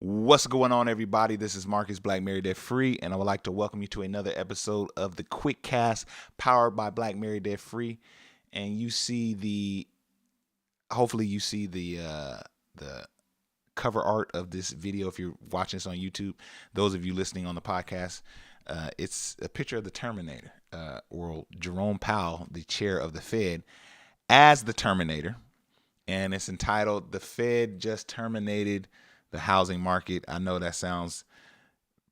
What's going on, everybody? This is Marcus Black Married Debt Free, and I would like to welcome you to another episode of the Quick Cast powered by Black Married Debt Free. And hopefully you see the cover art of this video if you're watching this on YouTube. Those of you listening on the podcast, it's a picture of the Terminator, or Jerome Powell, the chair of the Fed, as the Terminator, and it's entitled "The Fed Just Terminated the Housing Market." I know that sounds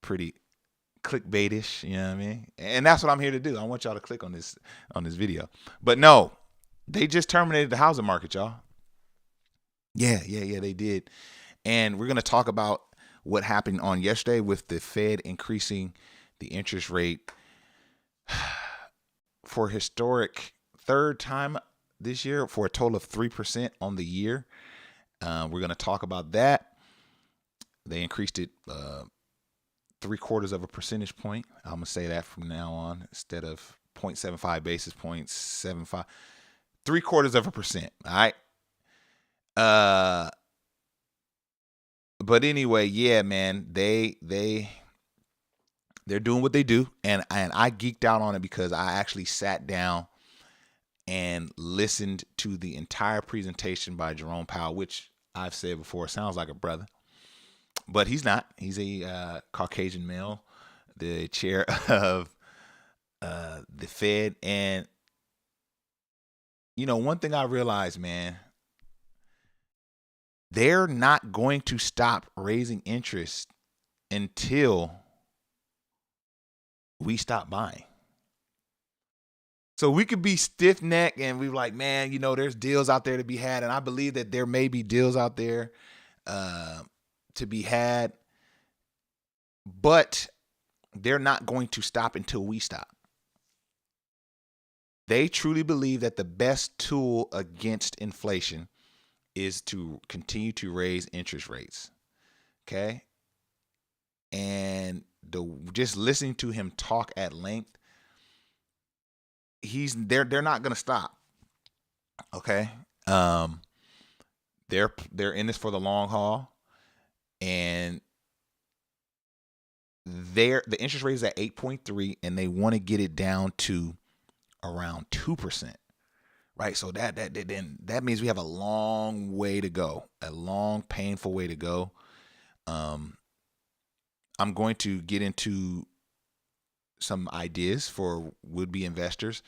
pretty clickbaitish, you know what I mean? And that's what I'm here to do. I want y'all to click on this video. But no, they just terminated the housing market, y'all. Yeah, they did. And we're going to talk about what happened on yesterday with the Fed increasing the interest rate for a historic third time this year for a total of 3% on the year. We're going to talk about that. They increased it 0.75 percentage point. I'm going to say that from now on instead of 0.75 basis points, 0.75, 0.75%. All right. But anyway, yeah, man, they're doing what they do, and I geeked out on it because I actually sat down and listened to the entire presentation by Jerome Powell, which I've said before sounds like a brother. But he's not. He's a Caucasian male, the chair of the Fed. And, you know, one thing I realized, man, they're not going to stop raising interest until we stop buying. So we could be stiff-necked and we're like, man, you know, there's deals out there to be had. And I believe that there may be deals out there to be had, but they're not going to stop until we stop. They truly believe that the best tool against inflation is to continue to raise interest rates. Okay? And just listening to him talk at length, they're not going to stop. Okay? They're in this for the long haul. And the interest rate is at 8.3, and they want to get it down to around 2%. Right? So that means we have a long way to go, a long, painful way to go. I'm going to get into some ideas for would-be investors.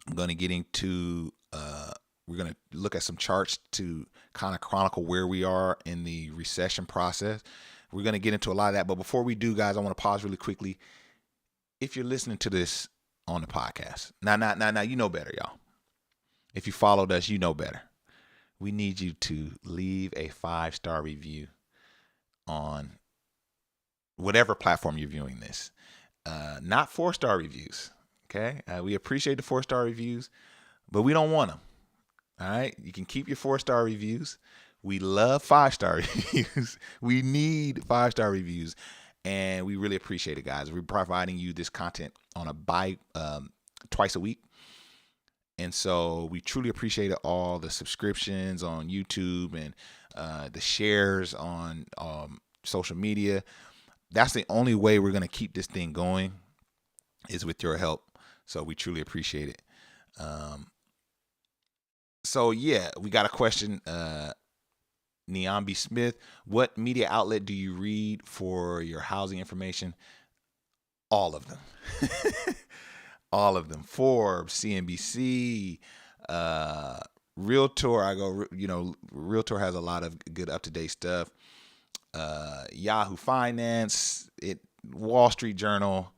I'm going to get into we're going to look at some charts to kind of chronicle where we are in the recession process. We're going to get into a lot of that. But before we do, guys, I want to pause really quickly. If you're listening to this on the podcast, now, you know better, y'all. If you followed us, you know better. We need you to leave a 5-star review on whatever platform you're viewing this. Not 4-star reviews. Okay. We appreciate the 4-star reviews, but we don't want them. All right. You can keep your 4-star reviews. We love 5-star reviews. We need 5-star reviews, and we really appreciate it, guys. We're providing you this content on twice a week. And so we truly appreciate all the subscriptions on YouTube and the shares on social media. That's the only way we're going to keep this thing going is with your help. So we truly appreciate it. So yeah, we got a question. Neon B. Smith, what media outlet do you read for your housing information? All of them. All of them. Forbes, CNBC, Realtor. Realtor has a lot of good up-to-date stuff. Yahoo Finance, Wall Street Journal,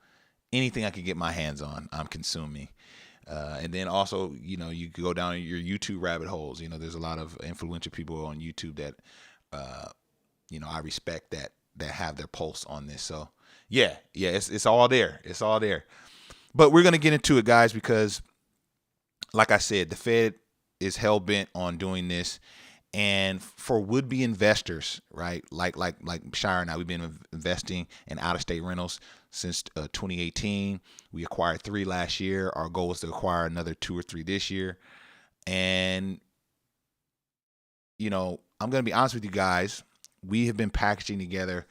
anything I can get my hands on, I'm consuming. And then also, you can go down your YouTube rabbit holes. There's a lot of influential people on YouTube that, I respect that have their pulse on this. So yeah, it's all there. It's all there. But we're going to get into it, guys, because like I said, the Fed is hell bent on doing this. And for would-be investors, right, like Shire and I, we've been investing in out-of-state rentals since 2018. We acquired 3 last year. Our goal is to acquire another 2 or 3 this year. And, I'm going to be honest with you guys. we have been packaging together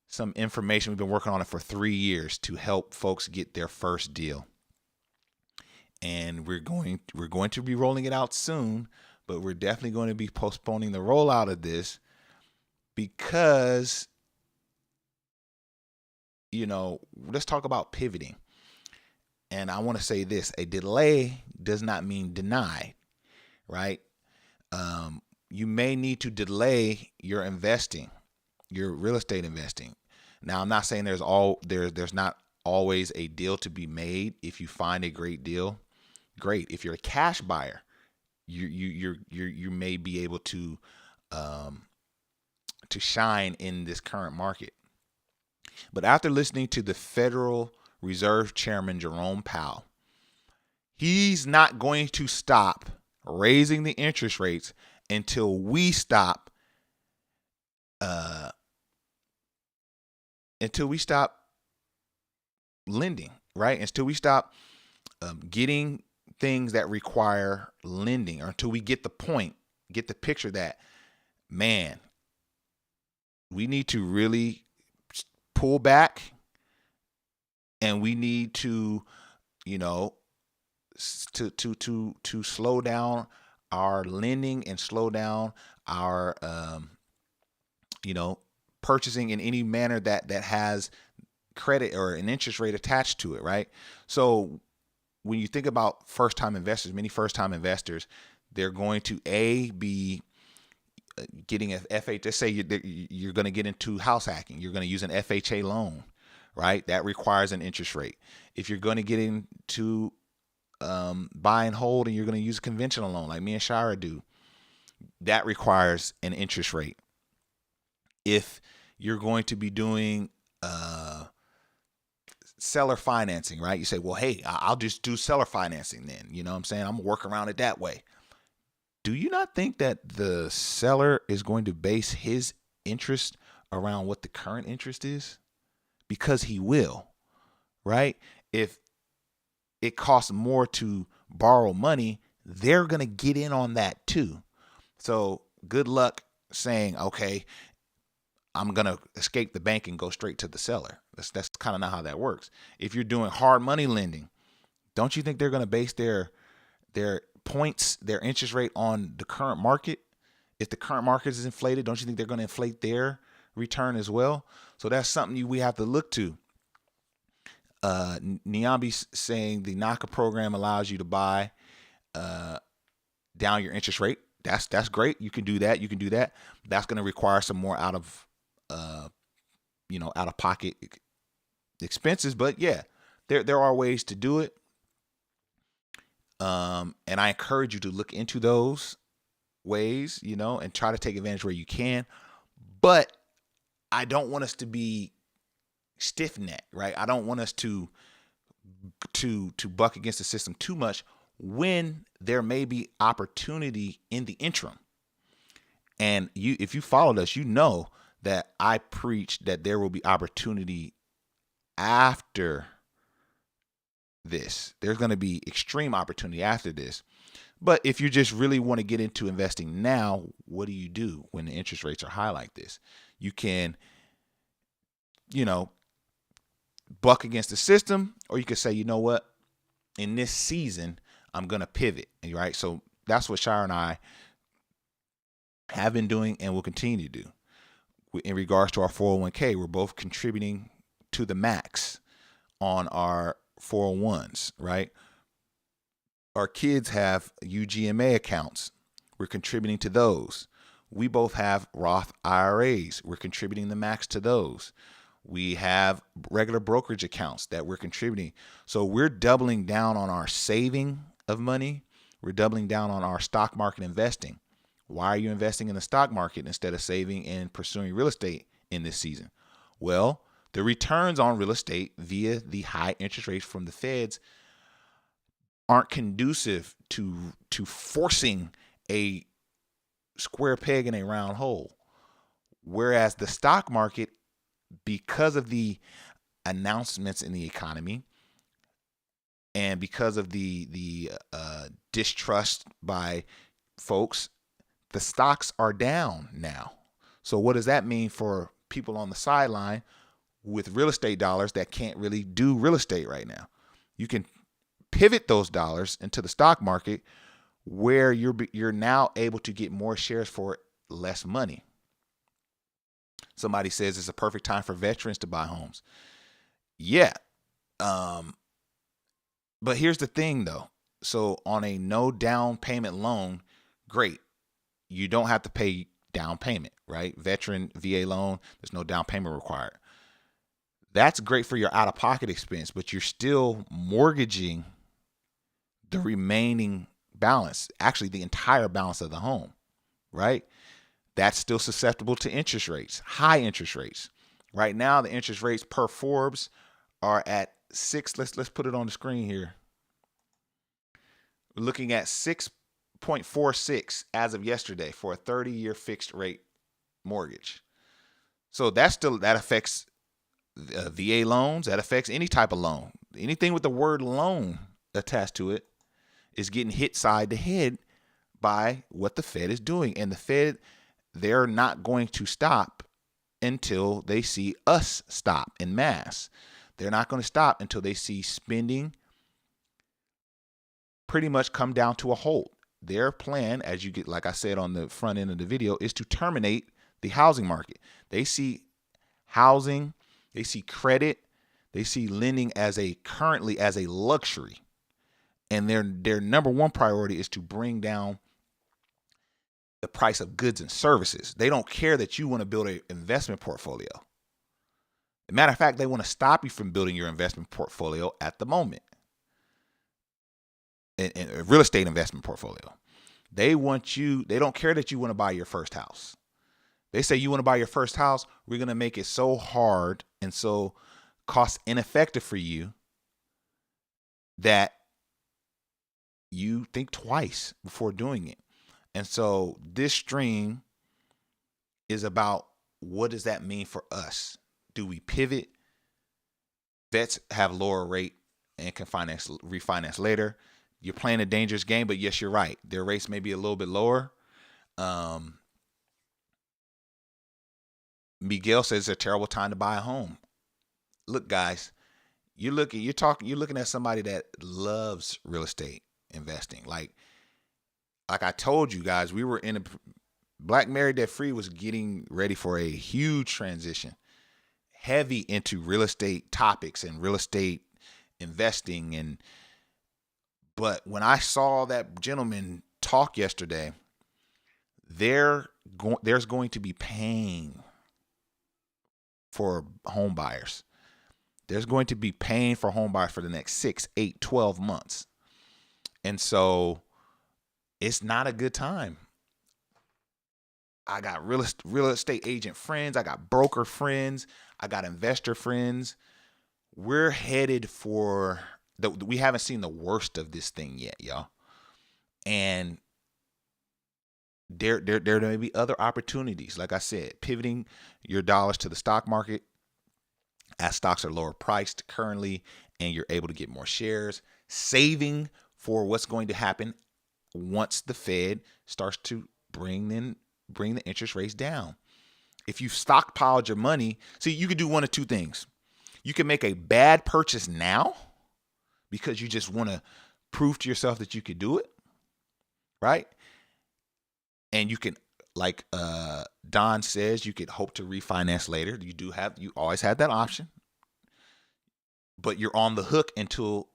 some information. We've been working on it for 3 years to help folks get their first deal. And we're going to be rolling it out soon, but we're definitely going to be postponing the rollout of this because, let's talk about pivoting. And I want to say this: a delay does not mean denied, right? You may need to delay your investing, your real estate investing. Now, I'm not saying there's not always a deal to be made. If you find a great deal, great. If you're a cash buyer, you may be able to shine in this current market. But after listening to the Federal Reserve Chairman Jerome Powell, he's not going to stop raising the interest rates until we stop lending, right? Until we stop getting things that require lending, or until we get the picture that, man, we need to really pull back, and we need to, to slow down our lending and slow down our, purchasing in any manner that has credit or an interest rate attached to it, right? So when you think about first-time investors, many first-time investors, they're going to be getting a FHA. Let's say you're going to get into house hacking. You're going to use an FHA loan, right? That requires an interest rate. If you're going to get into buy and hold, and you're going to use a conventional loan like me and Shira do, that requires an interest rate. If you're going to be doing seller financing, right? You say, well, hey, I'll just do seller financing then. You know what I'm saying? I'm going to work around it that way. Do you not think that the seller is going to base his interest around what the current interest is? Because he will, right? If it costs more to borrow money, they're going to get in on that too. So good luck saying, okay, I'm going to escape the bank and go straight to the seller. That's kind of not how that works. If you're doing hard money lending, don't you think they're going to base their points, their interest rate on the current market? If the current market is inflated, don't you think they're going to inflate their return as well? So that's something we have to look to. Niambi's saying the NACA program allows you to buy down your interest rate. That's great. You can do that. That's going to require some more out of pocket expenses. But yeah, there are ways to do it. And I encourage you to look into those ways, and try to take advantage where you can. But I don't want us to be stiff-necked, right? I don't want us to buck against the system too much when there may be opportunity in the interim. And if you followed us, you know that I preach that there will be opportunity after this. There's going to be extreme opportunity after this. But if you just really want to get into investing now, what do you do when the interest rates are high like this? You can, buck against the system, or you could say, you know what, in this season, I'm going to pivot, right? So that's what Shira and I have been doing and will continue to do. In regards to our 401k, we're both contributing to the max on our 401s, right? Our kids have UGMA accounts. We're contributing to those. We both have Roth IRAs. We're contributing the max to those. We have regular brokerage accounts that we're contributing. So we're doubling down on our saving of money. We're doubling down on our stock market investing. Why are you investing in the stock market instead of saving and pursuing real estate in this season? Well, the returns on real estate via the high interest rates from the feds aren't conducive to forcing a square peg in a round hole. Whereas the stock market, because of the announcements in the economy and because of the distrust by folks, the stocks are down now. So what does that mean for people on the sideline with real estate dollars that can't really do real estate right now? You can pivot those dollars into the stock market where you're now able to get more shares for less money. Somebody says it's a perfect time for veterans to buy homes. Yeah. But here's the thing though. So on a no down payment loan, great. You don't have to pay down payment, right? Veteran VA loan, there's no down payment required. That's great for your out-of-pocket expense, but you're still mortgaging the remaining balance, actually the entire balance of the home, right? That's still susceptible to interest rates, high interest rates. Right now, the interest rates per Forbes are at 6. Let's put it on the screen here. We're looking at 6.46 as of yesterday for a 30-year fixed rate mortgage. So that affects VA loans. That affects any type of loan. Anything with the word loan attached to it is getting hit side to head by what the Fed is doing. And the Fed, they're not going to stop until they see us stop en masse. They're not going to stop until they see spending pretty much come down to a halt. Their plan, as you get, like I said on the front end of the video, is to terminate the housing market. They see housing, they see credit, they see lending currently as a luxury. And their number one priority is to bring down the price of goods and services. They don't care that you want to build an investment portfolio. As a matter of fact, they want to stop you from building your investment portfolio at the moment. In a real estate investment portfolio. They don't care that you want to buy your first house. They say you want to buy your first house, we're going to make it so hard and so cost ineffective for you that you think twice before doing it. And so this stream is about, what does that mean for us? Do we pivot? Vets have lower rate and can refinance later. You're playing a dangerous game, but yes, you're right. Their rates may be a little bit lower. Miguel says it's a terrible time to buy a home. Look, guys, you're looking at somebody that loves real estate investing. Like I told you guys, we were in a Black Married Debt Free was getting ready for a huge transition, heavy into real estate topics and real estate investing. But when I saw that gentleman talk yesterday, there's going to be pain for home buyers. There's going to be pain for home buyers for the next 6, 8, 12 months. And so it's not a good time. I got real estate agent friends. I got broker friends. I got investor friends. We're headed for we haven't seen the worst of this thing yet, y'all. And there may be other opportunities. Like I said, pivoting your dollars to the stock market as stocks are lower priced currently and you're able to get more shares, saving for what's going to happen once the Fed starts to bring the interest rates down. If you've stockpiled your money, see, you could do one of two things. You can make a bad purchase now because you just want to prove to yourself that you could do it, right? And you can, like Don says, you could hope to refinance later. You always have that option, but you're on the hook until,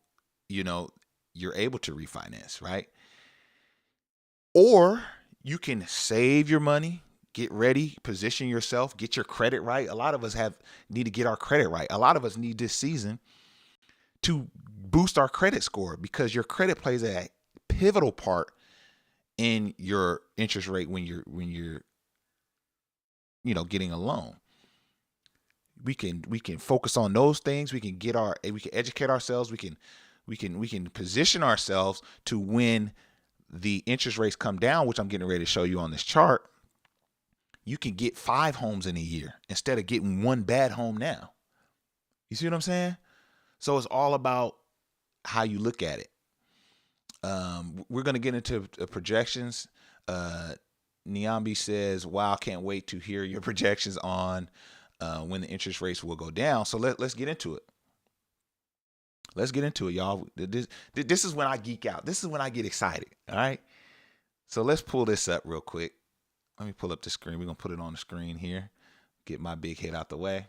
you're able to refinance, right? Or you can save your money, get ready, position yourself, get your credit right. A lot of us need to get our credit right. A lot of us need this season to boost our credit score because your credit plays a pivotal part in your interest rate when you're getting a loan. We can focus on those things. We can educate ourselves. We can position ourselves to when the interest rates come down, which I'm getting ready to show you on this chart. You can get 5 homes in a year instead of getting one bad home now. You see what I'm saying? So it's all about how you look at it. We're going to get into projections. Niambi says, "Wow, can't wait to hear your projections on when the interest rates will go down." So let's get into it. Let's get into it, y'all. This is when I geek out. This is when I get excited. All right. So let's pull this up real quick. Let me pull up the screen. We're gonna put it on the screen here. Get my big head out the way.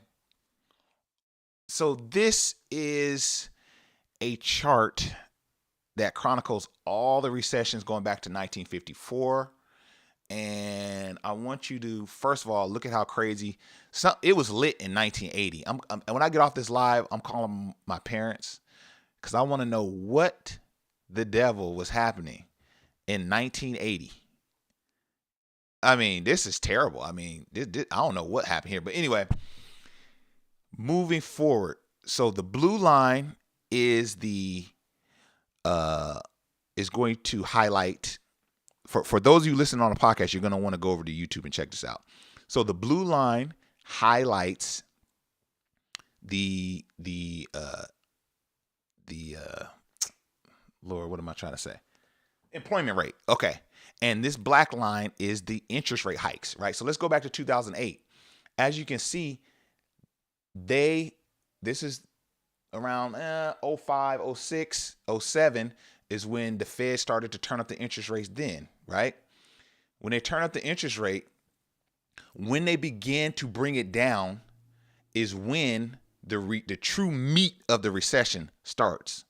So this is a chart that chronicles all the recessions going back to 1954. And I want you to, first of all, look at how crazy it was lit in 1980. When I get off this live, I'm calling my parents because I want to know what the devil was happening in 1980. I mean, this is terrible. I mean, I don't know what happened here. But anyway, moving forward. So the blue line is is going to highlight, for those of you listening on the podcast, you're going to want to go over to YouTube and check this out. So the blue line highlights the Lord, what am I trying to say? Employment rate. Okay. And this black line is the interest rate hikes, right? So let's go back to 2008. As you can see, this is around 05, 06, 07 is when the Fed started to turn up the interest rates then, right? When they turn up the interest rate, when they begin to bring it down is when the true meat of the recession starts.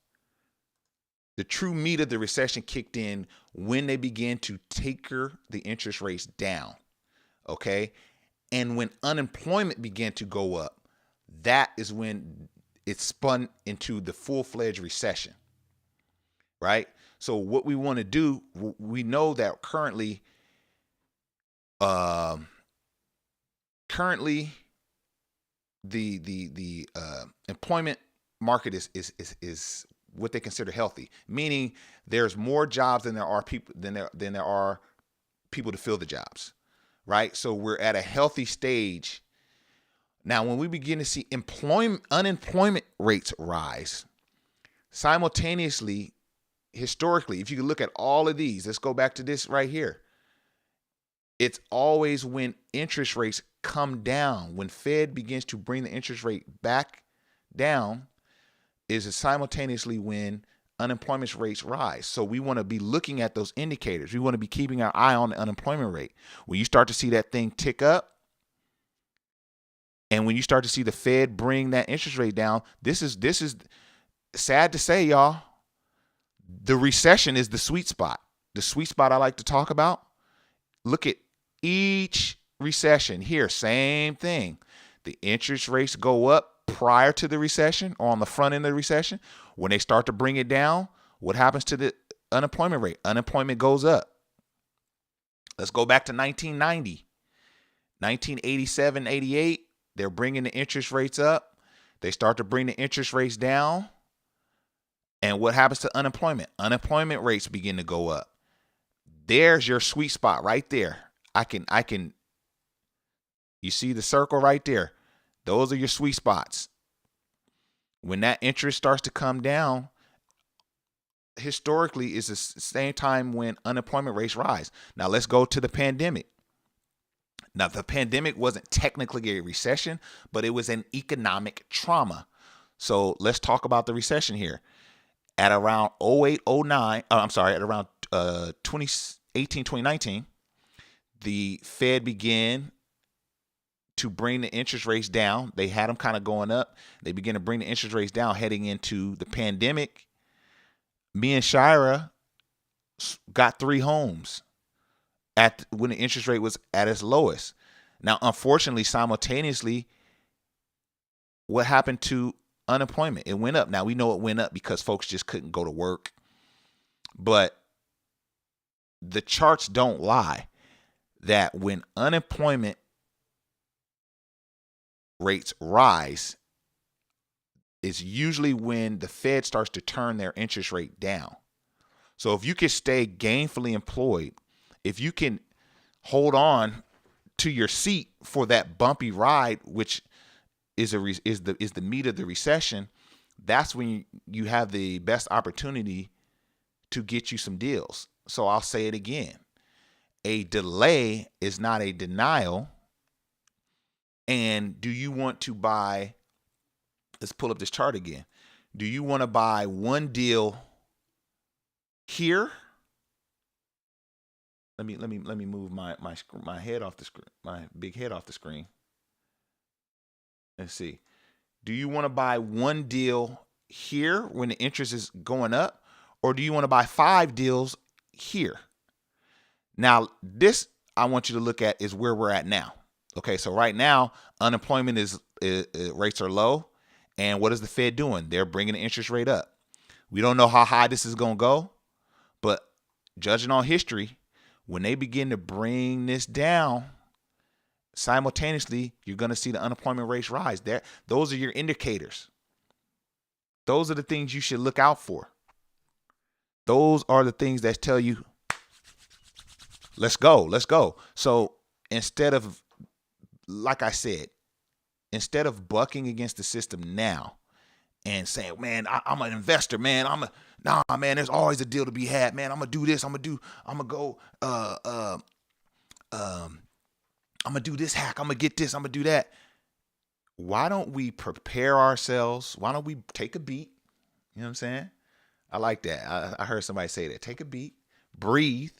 The true meat of the recession kicked in when they began to taper the interest rates down, okay? And when unemployment began to go up, that is when it spun into the full-fledged recession, right? So what we want to do, we know that currently the employment market is what they consider healthy, meaning there's more jobs than there are people to fill the jobs, right? So we're at a healthy stage. Now, when we begin to see unemployment rates rise, simultaneously, historically, if you look at all of these, let's go back to this right here. It's always when interest rates come down, when Fed begins to bring the interest rate back down, is simultaneously when unemployment rates rise. So we want to be looking at those indicators. We want to be keeping our eye on the unemployment rate. When you start to see that thing tick up, and when you start to see the Fed bring that interest rate down, this is sad to say, y'all. The recession is the sweet spot. The sweet spot I like to talk about. Look at each recession here, same thing. The interest rates go up prior to the recession or on the front end of the recession. When they start to bring it down, what happens to the unemployment rate? Unemployment goes up. Let's go back to 1990, 1987, 88. They're bringing the interest rates up. They start to bring the interest rates down. And what happens to unemployment? Unemployment rates begin to go up. There's your sweet spot right there. You see the circle right there? Those are your sweet spots. When that interest starts to come down, historically is the same time when unemployment rates rise. Now let's go to the pandemic. Now the pandemic wasn't technically a recession, but it was an economic trauma. So let's talk about the recession here. At around 08, 09, at around 2018, 2019, the Fed began to bring the interest rates down. They had them kind of going up. They began to bring the interest rates down heading into the pandemic. Me and Shira got 3 homes when the interest rate was at its lowest. Now, unfortunately, simultaneously, what happened to unemployment? It went up. Now, we know it went up because folks just couldn't go to work. But the charts don't lie that when unemployment rates rise, it's usually when the Fed starts to turn their interest rate down. So if you can stay gainfully employed, if you can hold on to your seat for that bumpy ride, which is the meat of the recession, that's when you have the best opportunity to get you some deals. So I'll say it again. a delay is not a denial. And do you want to buy, let's pull up this chart again. Do you want to buy one deal here? Let me move my head off the screen, my big head off the screen. Let's see. Do you want to buy one deal here when the interest is going up, or do you want to buy 5 deals here? Now, this I want you to look at is where we're at now. Okay, so right now, unemployment is rates are low, and what is the Fed doing? They're bringing the interest rate up. We don't know how high this is going to go, but judging on history, when they begin to bring this down, simultaneously, you're going to see the unemployment rates rise. Those are your indicators. Those are the things you should look out for. Those are the things that tell you, let's go, let's go. So instead of, like I said, instead of bucking against the system now and saying, man, I'm an investor, man. Nah, man, there's always a deal to be had, man. I'm gonna do this. I'm gonna do this hack. I'm gonna get this. I'm gonna do that. Why don't we prepare ourselves? Why don't we take a beat? You know what I'm saying? I like that. I heard somebody say that. Take a beat, breathe,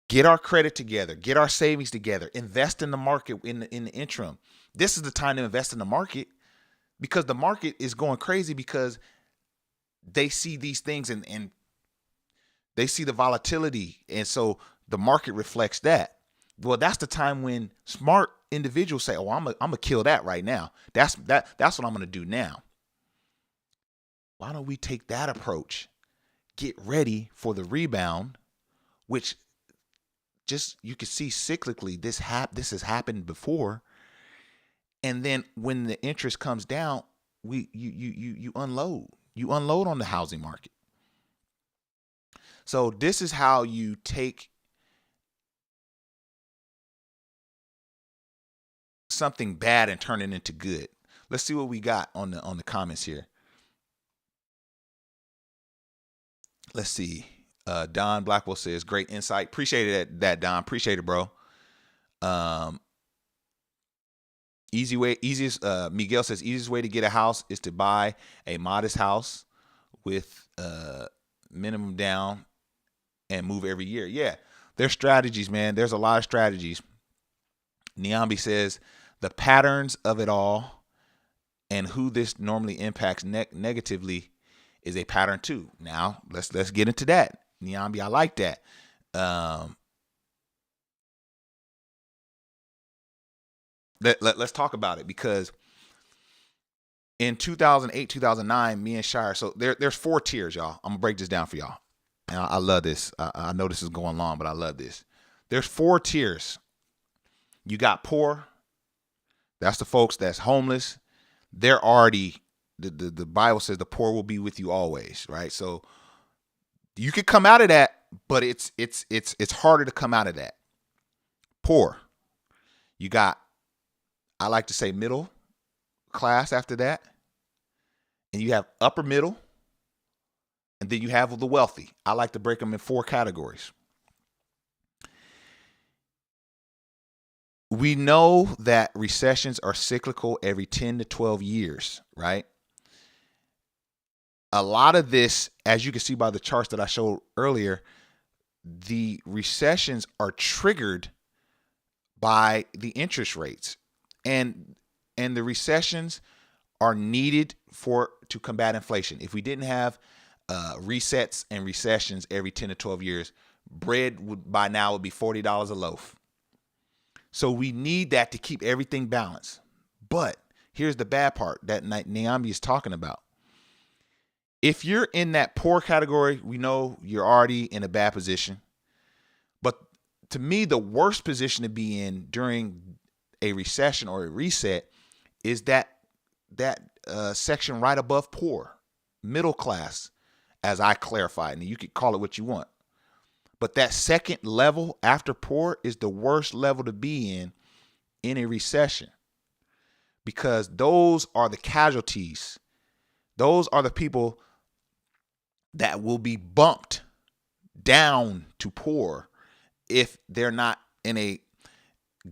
get our credit together, get our savings together, invest in the market in the interim. This is the time to invest in the market, because the market is going crazy because they see these things and they see the volatility. And so the market reflects that. Well, that's the time when smart individuals say, oh, I'm gonna kill that right now. That's what I'm gonna do now. Why don't we take that approach? Get ready for the rebound, which just you can see cyclically this has happened before. And then when the interest comes down, you unload on the housing market. So this is how you take something bad and turn it into good. Let's see what we got on the comments here. Let's see. Don Blackwell says, great insight. Appreciate that, Don. Appreciate it, bro. Miguel says, easiest way to get a house is to buy a modest house with minimum down and move every year. Yeah, there's strategies, man. There's a lot of strategies. Niambi says, the patterns of it all and who this normally impacts negatively is a pattern too. Now, let's get into that. Niambi, I like that. Let's talk about it, because in 2008, 2009, me and Shire, so there's 4 tiers, y'all. I'm gonna break this down for y'all. And I love this. I know this is going long, but I love this. There's 4 tiers. You got poor. That's the folks that's homeless. They're already, the Bible says the poor will be with you always, right? So you could come out of that, but it's harder to come out of that. Poor. You got, I like to say, middle class after that. And you have upper middle. And then you have the wealthy. I like to break them in 4 categories. We know that recessions are cyclical every 10 to 12 years, right? A lot of this, as you can see by the charts that I showed earlier, the recessions are triggered by the interest rates. And the recessions are needed to combat inflation. If we didn't have resets and recessions every 10 to 12 years, bread would by now would be $40 a loaf. So we need that to keep everything balanced. But here's the bad part that Naomi is talking about. If you're in that poor category, we know you're already in a bad position. But to me, the worst position to be in during a recession or a reset is that section right above poor, middle class, as I clarified. And you could call it what you want. But that second level after poor is the worst level to be in a recession, because those are the casualties. Those are the people that will be bumped down to poor if they're not in a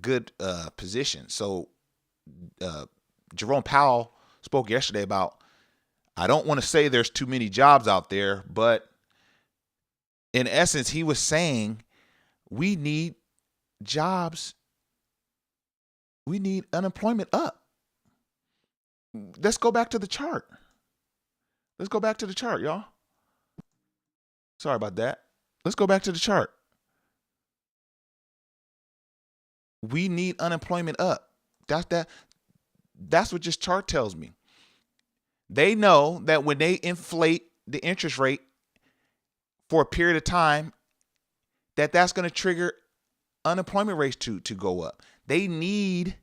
good position. So Jerome Powell spoke yesterday about, I don't want to say there's too many jobs out there, but in essence, he was saying we need jobs. We need unemployment up. Let's go back to the chart. Let's go back to the chart, y'all. Sorry about that. Let's go back to the chart. We need unemployment up. That's what this chart tells me. They know that when they inflate the interest rate for a period of time, that's going to trigger unemployment rates to go up. They need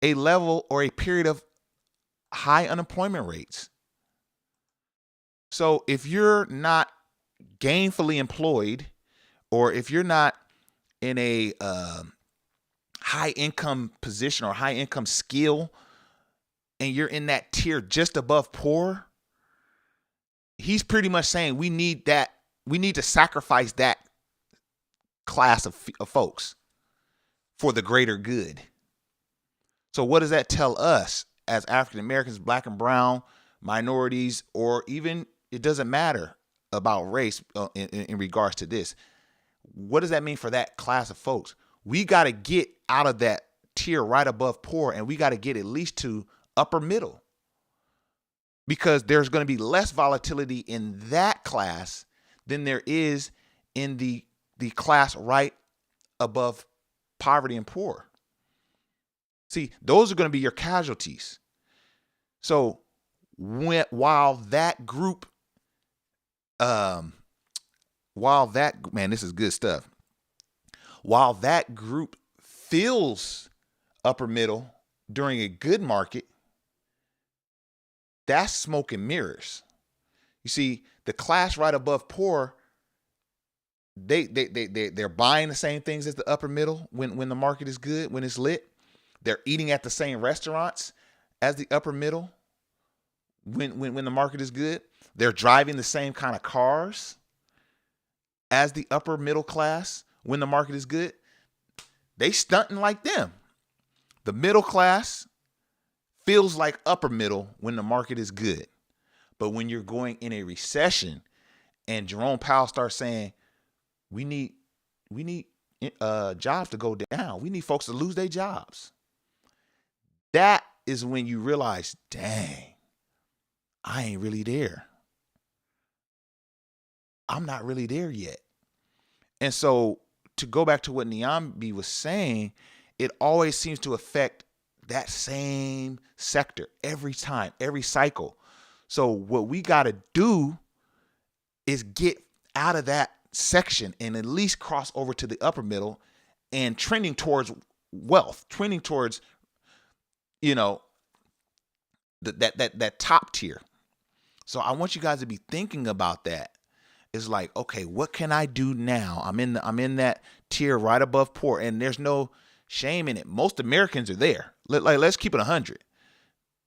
a level or a period of high unemployment rates. So if you're not gainfully employed, or if you're not in a high income position or high income skill, and you're in that tier just above poor, he's pretty much saying we need to sacrifice that class of folks for the greater good. So what does that tell us as African Americans, black and brown, minorities, or even, it doesn't matter about race in regards to this? What does that mean for that class of folks? We got to get out of that tier right above poor, and we got to get at least to upper middle, because there's going to be less volatility in that class than there is in the class right above poverty and poor. See, those are going to be your casualties. So while that group, man, this is good stuff. While that group feels upper middle during a good market, that's smoke and mirrors. You see, the class right above poor, they're buying the same things as the upper middle when the market is good, when it's lit. They're eating at the same restaurants as the upper middle when the market is good. They're driving the same kind of cars as the upper middle class when the market is good. They stunting like them. The middle class feels like upper middle when the market is good. But when you're going in a recession and Jerome Powell starts saying, we need jobs to go down, we need folks to lose their jobs, that is when you realize, dang, I ain't really there. I'm not really there yet. And so to go back to what Niambi was saying, it always seems to affect that same sector every time, every cycle. So what we got to do is get out of that section and at least cross over to the upper middle and trending towards wealth, trending towards, that top tier. So I want you guys to be thinking about that. It's like, okay, what can I do now? I'm in that tier right above poor, and there's no shame in it. Most Americans are there. Let's keep it 100.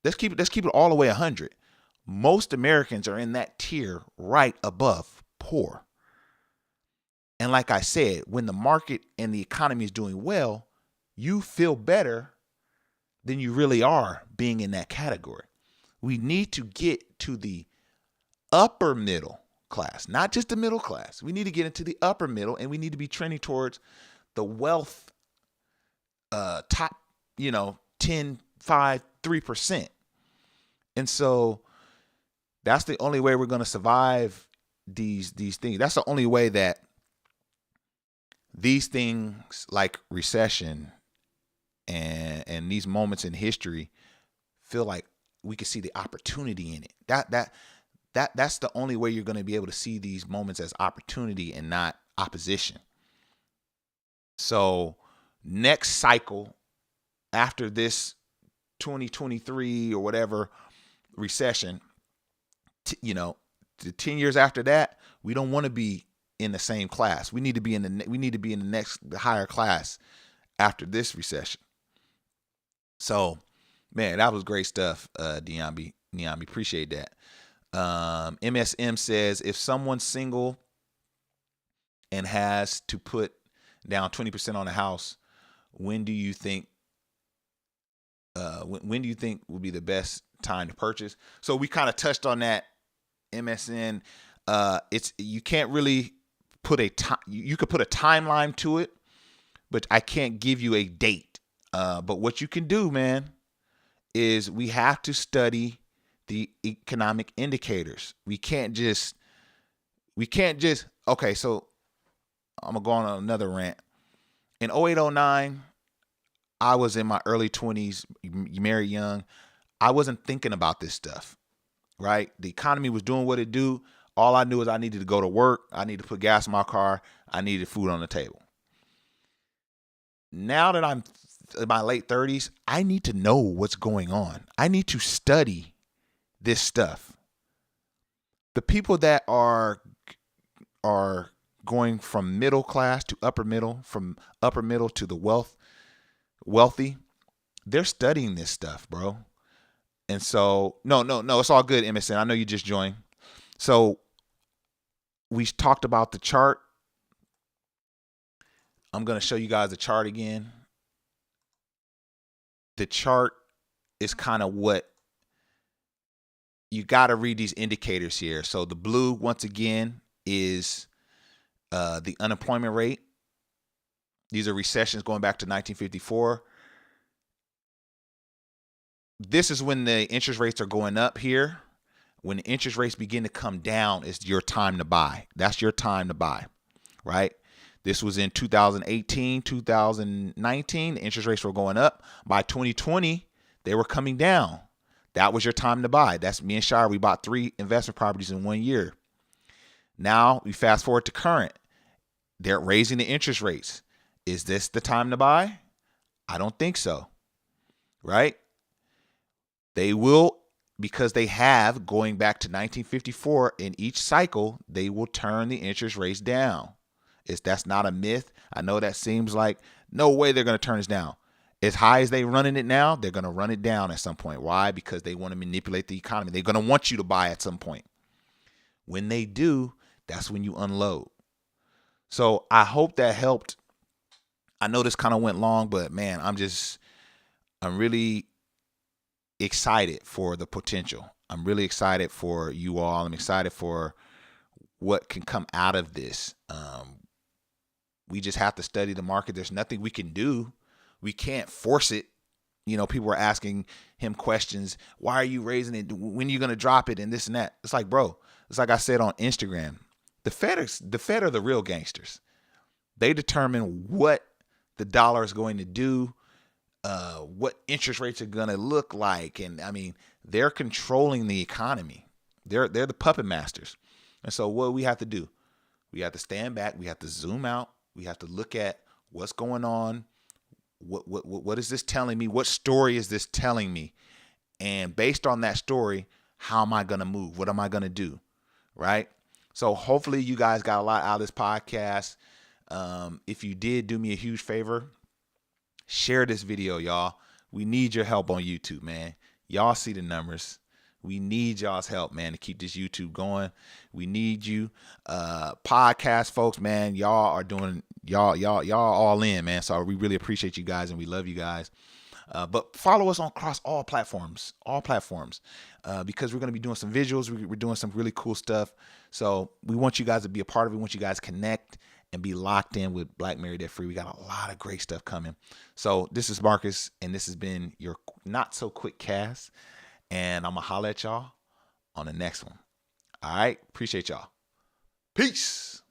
Let's keep it all the way 100. Most Americans are in that tier right above poor. And like I said, when the market and the economy is doing well, you feel better than you really are being in that category. We need to get to the upper middle class, not just the middle class. We need to get into the upper middle, and we need to be trending towards the wealth top, 10, 5, 3%. And so that's the only way we're going to survive these things. That's the only way that these things like recession and these moments in history feel like we can see the opportunity in it. That's the only way you're going to be able to see these moments as opportunity and not opposition. So next cycle after this 2023 or whatever recession, the 10 years after that, we don't want to be in the same class. We need to be in the higher class after this recession. So, man, that was great stuff, Niambi. Appreciate that. MSM says, if someone's single and has to put down 20% on a house, when do you think when do you think would be the best time to purchase? So we kind of touched on that. MSN, it's, you can't really put a time. You could put a timeline to it, but I can't give you a date. But what you can do, man, is we have to study the economic indicators. We can't just okay, so I'm gonna go on another rant. In 0809, I was in my early 20s, married young. I wasn't thinking about this stuff, right? The economy was doing what it do. All I knew is I needed to go to work. I needed to put gas in my car. I needed food on the table. Now that I'm in my late 30s, I need to know what's going on. I need to study this stuff. The people that are going from middle class to upper middle, from upper middle to the wealthy, they're studying this stuff, bro. And so, no, it's all good, MSN. I know you just joined. So we talked about the chart. I'm going to show you guys the chart again. The chart is kind of what you got to read, these indicators here. So the blue, once again, is the unemployment rate. These are recessions going back to 1954. This is when the interest rates are going up here. When the interest rates begin to come down, it's your time to buy. That's your time to buy, right? This was in 2018, 2019. The interest rates were going up. By 2020, they were coming down. That was your time to buy. That's me and Shire. We bought 3 investment properties in 1 year. Now we fast forward to current. They're raising the interest rates. Is this the time to buy? I don't think so, right? They will, because they have, going back to 1954, in each cycle, they will turn the interest rates down. That's not a myth. I know that seems like no way they're going to turn this down. As high as they're running it now, they're going to run it down at some point. Why? Because they want to manipulate the economy. They're going to want you to buy at some point. When they do, that's when you unload. So I hope that helped. I know this kind of went long, but man, I'm really excited for the potential. I'm really excited for you all. I'm excited for what can come out of this. We just have to study the market. There's nothing we can do. We can't force it. You know, people were asking him questions. Why are you raising it? When are you going to drop it? And this and that. It's like, bro, it's like I said on Instagram. The Fed are the real gangsters. They determine what the dollar is going to do, what interest rates are going to look like. And I mean, they're controlling the economy. They're the puppet masters. And so what we have to do, we have to stand back. We have to zoom out. We have to look at what's going on. What is this telling me? What story is this telling me? And based on that story, how am I going to move? What am I going to do? Right? So hopefully you guys got a lot out of this podcast. If you did, do me a huge favor. Share this video, y'all. We need your help on YouTube, man. Y'all see the numbers. We need y'all's help, man, to keep this YouTube going. We need you. Podcast folks, man, y'all are doing, y'all all in, man. So we really appreciate you guys and we love you guys. But follow us across all platforms, because we're going to be doing some visuals. We're doing some really cool stuff. So we want you guys to be a part of it. We want you guys to connect and be locked in with Black Married Debt Free. We got a lot of great stuff coming. So this is Marcus, and this has been your not so quick cast. And I'm going to holler at y'all on the next one. All right. Appreciate y'all. Peace.